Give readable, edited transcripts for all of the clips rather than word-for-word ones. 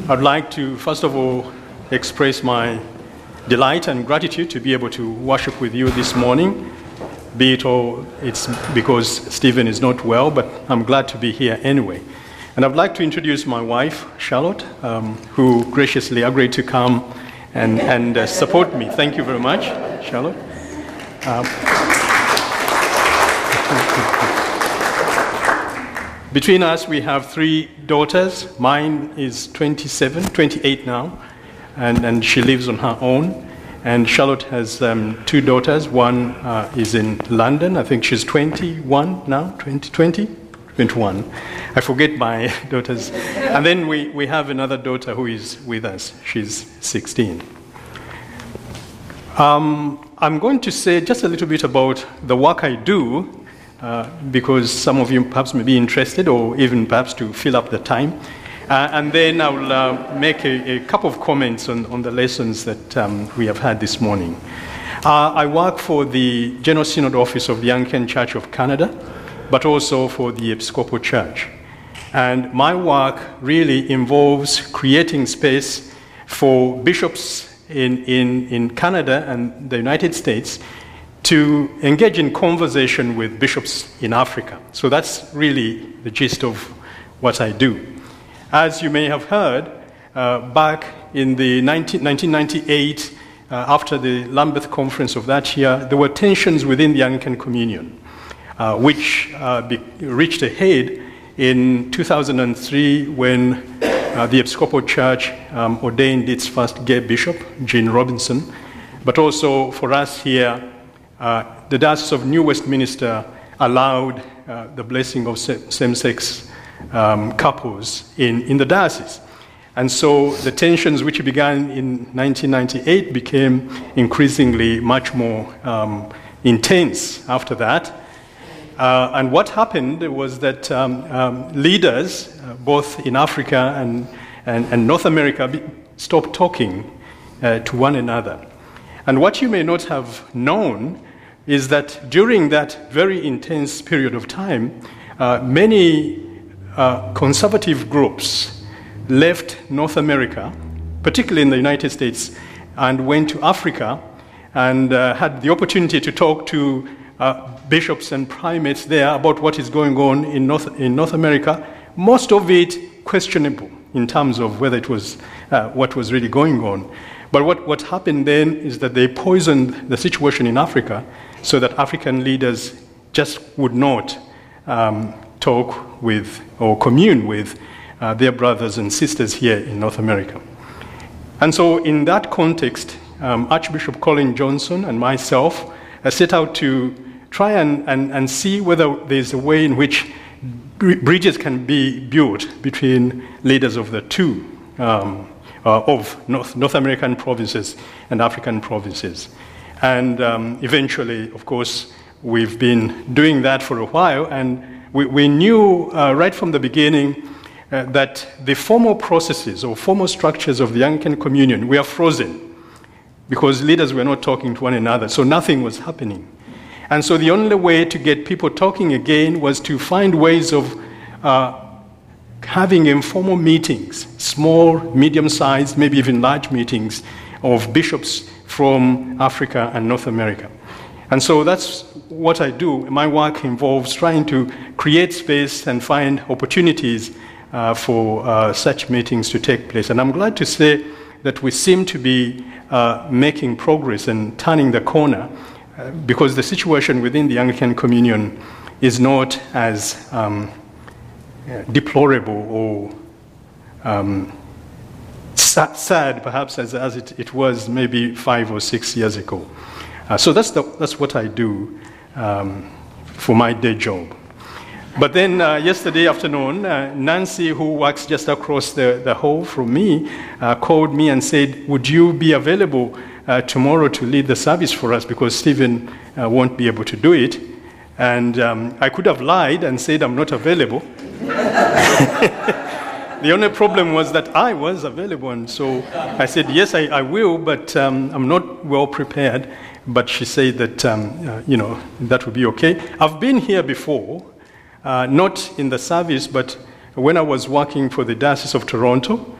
I'd like to, first of all, express my delight and gratitude to be able to worship with you this morning, be it all it's because Stephen is not well, but I'm glad to be here anyway. And I'd like to introduce my wife, Charlotte, who graciously agreed to come and support me. Thank you very much, Charlotte. Between us, we have 3 daughters. Mine is 28 now, and she lives on her own. And Charlotte has 2 daughters. One is in London. I think she's 21 now, 21. I forget my daughters. And then we have another daughter who is with us. She's 16. I'm going to say just a little bit about the work I do, because some of you perhaps may be interested, or even perhaps to fill up the time. And then I will make a couple of comments on the lessons that we have had this morning. I work for the General Synod Office of the Anglican Church of Canada, but also for the Episcopal Church. And my work really involves creating space for bishops in Canada and the United States to engage in conversation with bishops in Africa. So that's really the gist of what I do. As you may have heard, back in the 1998, after the Lambeth Conference of that year, there were tensions within the Anglican Communion, which reached a head in 2003 when the Episcopal Church ordained its first gay bishop, Jean Robinson. But also for us here, the Diocese of New Westminster allowed the blessing of same-sex couples in the diocese. And so the tensions which began in 1998 became increasingly much more intense after that. And what happened was that leaders, both in Africa and North America, stopped talking to one another. And what you may not have known is that during that very intense period of time, many conservative groups left North America, particularly in the United States, and went to Africa and had the opportunity to talk to bishops and primates there about what is going on in North America, most of it questionable in terms of whether it was what was really going on. But what happened then is that they poisoned the situation in Africa so that African leaders just would not talk with or commune with their brothers and sisters here in North America. And so in that context, Archbishop Colin Johnson and myself set out to try and see whether there's a way in which bridges can be built between leaders of the two of North American provinces and African provinces. And eventually, of course, we've been doing that for a while, and we knew right from the beginning that the formal processes or formal structures of the Anglican Communion were frozen because leaders were not talking to one another, so nothing was happening. And so the only way to get people talking again was to find ways of having informal meetings, small, medium-sized, maybe even large meetings of bishops from Africa and North America. And so that's what I do. My work involves trying to create space and find opportunities for such meetings to take place. And I'm glad to say that we seem to be making progress and turning the corner, because the situation within the Anglican Communion is not as deplorable or sad, perhaps, as it was maybe 5 or 6 years ago. So that's what I do for my day job. But then yesterday afternoon, Nancy, who works just across the hall from me, called me and said, would you be available tomorrow to lead the service for us, because Stephen won't be able to do it. And I could have lied and said I'm not available. The only problem was that I was available, and so I said, yes, I will, but I'm not well prepared. But she said that, that would be okay. I've been here before, not in the service, but when I was working for the Diocese of Toronto,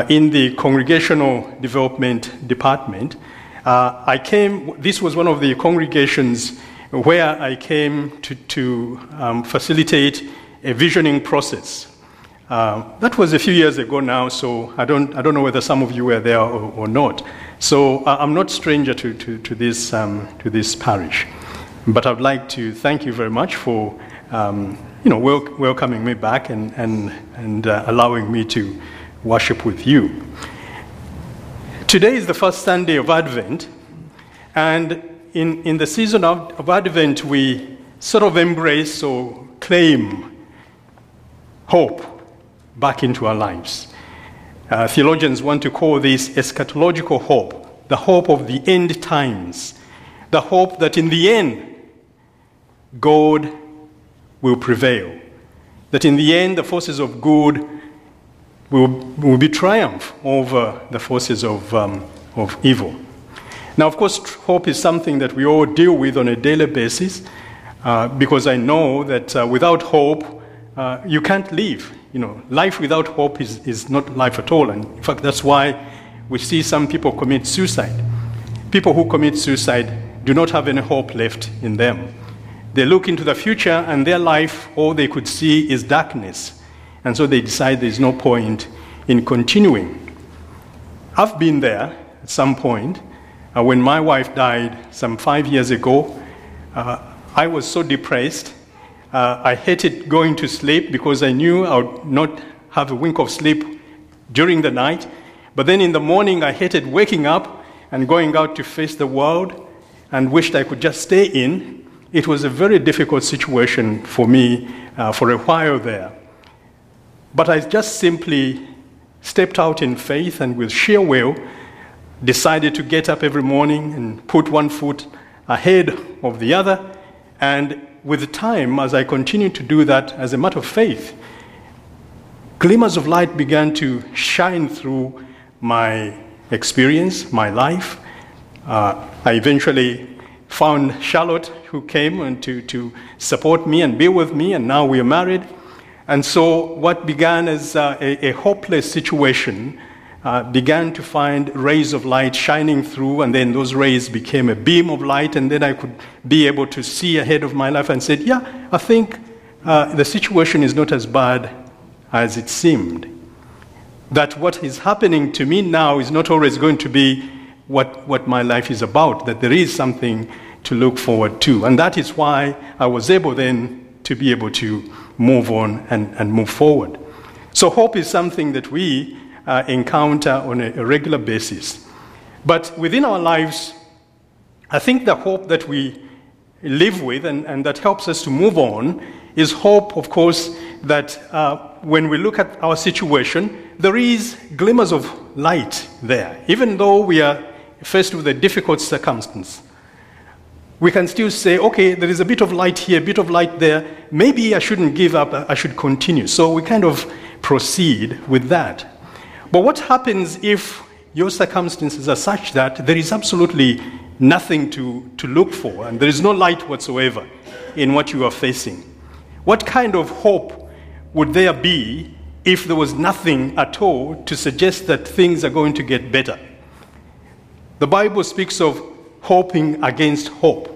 in the Congregational Development Department. This was one of the congregations where I came to facilitate a visioning process. That was a few years ago now, so I don't know whether some of you were there or not. So I'm not stranger to this parish, but I'd like to thank you very much for welcoming me back and allowing me to worship with you. Today is the first Sunday of Advent, and in the season of Advent, we sort of embrace or claim hope back into our lives. Theologians want to call this eschatological hope, the hope of the end times, the hope that in the end, God will prevail, that in the end, the forces of good will be triumph over the forces of evil. Now, of course, hope is something that we all deal with on a daily basis, because I know that without hope, you can't live. Life without hope is not life at all. And in fact, that's why we see some people commit suicide. People who commit suicide do not have any hope left in them. They look into the future, and their life, all they could see is darkness. And so they decide there's no point in continuing. I've been there at some point. When my wife died some 5 years ago, I was so depressed. I hated going to sleep because I knew I would not have a wink of sleep during the night. But then in the morning, I hated waking up and going out to face the world and wished I could just stay in. It was a very difficult situation for me for a while there. But I just simply stepped out in faith and with sheer will decided to get up every morning and put one foot ahead of the other. And with time, as I continued to do that as a matter of faith, glimmers of light began to shine through my experience, my life. I eventually found Charlotte, who came and to support me and be with me, and now we are married. And so what began as a hopeless situation began to find rays of light shining through, and then those rays became a beam of light, and then I could be able to see ahead of my life and said, yeah, I think the situation is not as bad as it seemed. That what is happening to me now is not always going to be what my life is about, that there is something to look forward to. And that is why I was able then to be able to move on and move forward. So hope is something that we encounter on a regular basis. But within our lives, I think the hope that we live with and that helps us to move on is hope, of course, that when we look at our situation, there is glimmers of light there. Even though we are faced with a difficult circumstance, we can still say, okay, there is a bit of light here, a bit of light there. Maybe I shouldn't give up, I should continue. So we kind of proceed with that. But what happens if your circumstances are such that there is absolutely nothing to look for and there is no light whatsoever in what you are facing? What kind of hope would there be if there was nothing at all to suggest that things are going to get better? The Bible speaks of hoping against hope.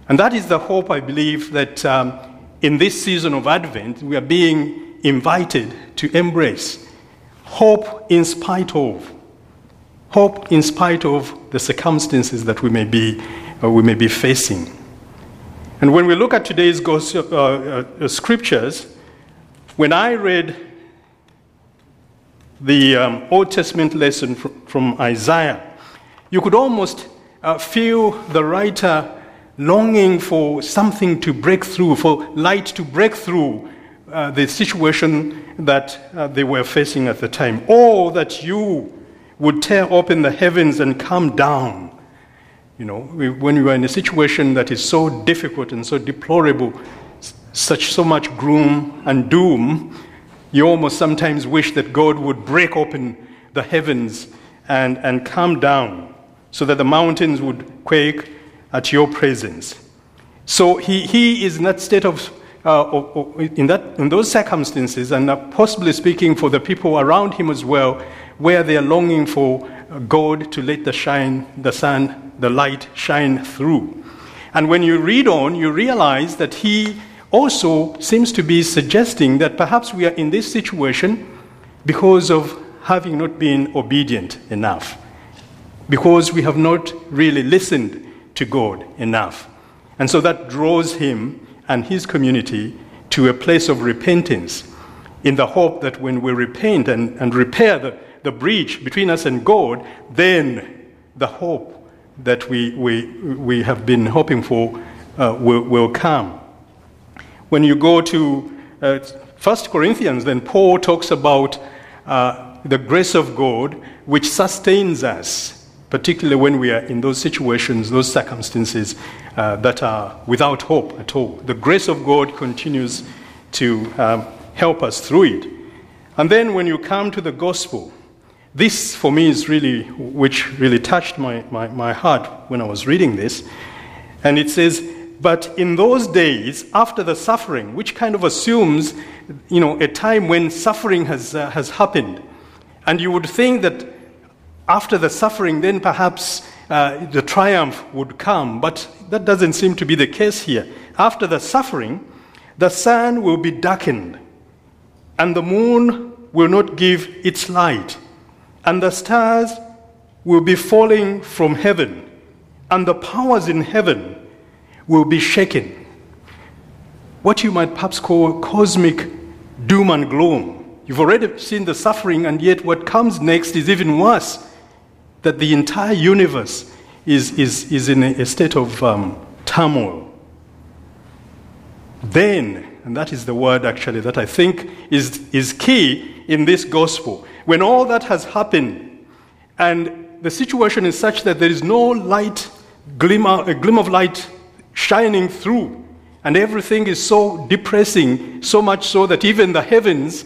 And that is the hope, I believe, that in this season of Advent, we are being invited to embrace. Hope in spite of. Hope in spite of the circumstances that we may be facing. And when we look at today's scriptures, when I read the Old Testament lesson from Isaiah, you could almost feel the writer longing for something to break through, for light to break through the situation that they were facing at the time. Oh, that you would tear open the heavens and come down. When you are in a situation that is so difficult and so deplorable, so much gloom and doom, you almost sometimes wish that God would break open the heavens and come down so that the mountains would quake at your presence. So he is in that state of in those circumstances, and possibly speaking for the people around him as well, where they are longing for God to let the light shine through. And when you read on, you realize that he also seems to be suggesting that perhaps we are in this situation because of having not been obedient enough, because we have not really listened to God enough. And so that draws him and his community to a place of repentance, in the hope that when we repent and repair the breach between us and God, then the hope that we have been hoping for will come. When you go to 1 Corinthians, then Paul talks about the grace of God which sustains us, particularly when we are in those situations, those circumstances that are without hope at all. The grace of God continues to help us through it. And then when you come to the gospel, this for me is which really touched my heart when I was reading this. And it says, but in those days, after the suffering, which kind of assumes, a time when suffering has happened. And you would think that after the suffering, then perhaps the triumph would come. But that doesn't seem to be the case here. After the suffering, the sun will be darkened, and the moon will not give its light, and the stars will be falling from heaven, and the powers in heaven will be shaken. What you might perhaps call cosmic doom and gloom. You've already seen the suffering, and yet what comes next is even worse, that the entire universe is in a state of turmoil. Then, and that is the word actually that I think is key in this gospel, when all that has happened and the situation is such that there is no light, a gleam of light shining through, and everything is so depressing, so much so that even the heavens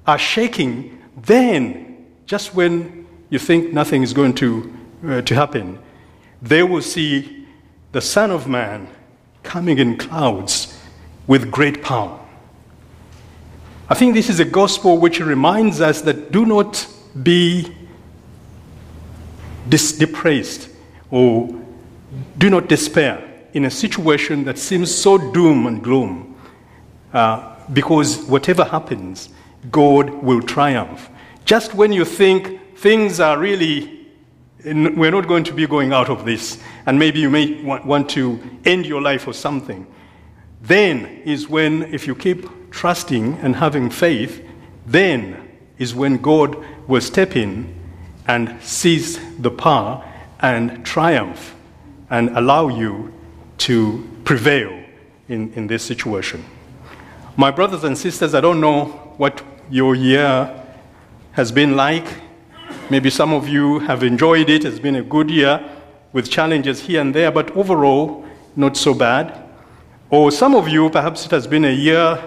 are shaking, then, just when you think nothing is going to happen, they will see the Son of Man coming in clouds with great power. I think this is a gospel which reminds us that do not be depressed or do not despair in a situation that seems so doom and gloom, because whatever happens, God will triumph. Just when you think things are really, we're not going to be going out of this, and maybe you may want to end your life or something, then is when, if you keep trusting and having faith, then is when God will step in and seize the power and triumph and allow you to prevail in this situation. My brothers and sisters, I don't know what your year has been like. Maybe some of you have enjoyed it. It's been a good year with challenges here and there, but overall, not so bad. Or some of you, perhaps it has been a year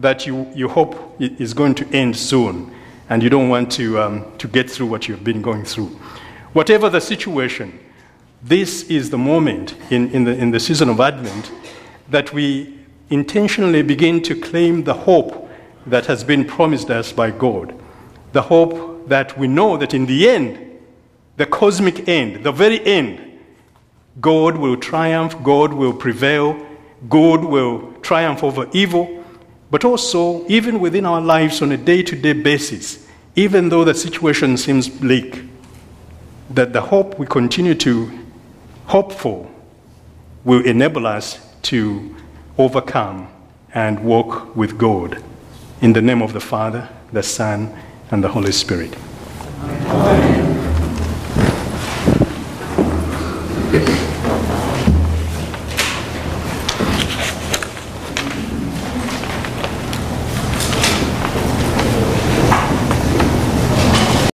that you hope is going to end soon, and you don't want to get through what you've been going through. Whatever the situation, this is the moment in the season of Advent that we intentionally begin to claim the hope that has been promised us by God. The hope that we know that in the end, the cosmic end, the very end, God will triumph, God will prevail, God will triumph over evil, but also even within our lives on a day-to-day basis, even though the situation seems bleak, that the hope we continue to hope for will enable us to overcome and walk with God. In the name of the Father, the Son, and the Holy Spirit. Amen.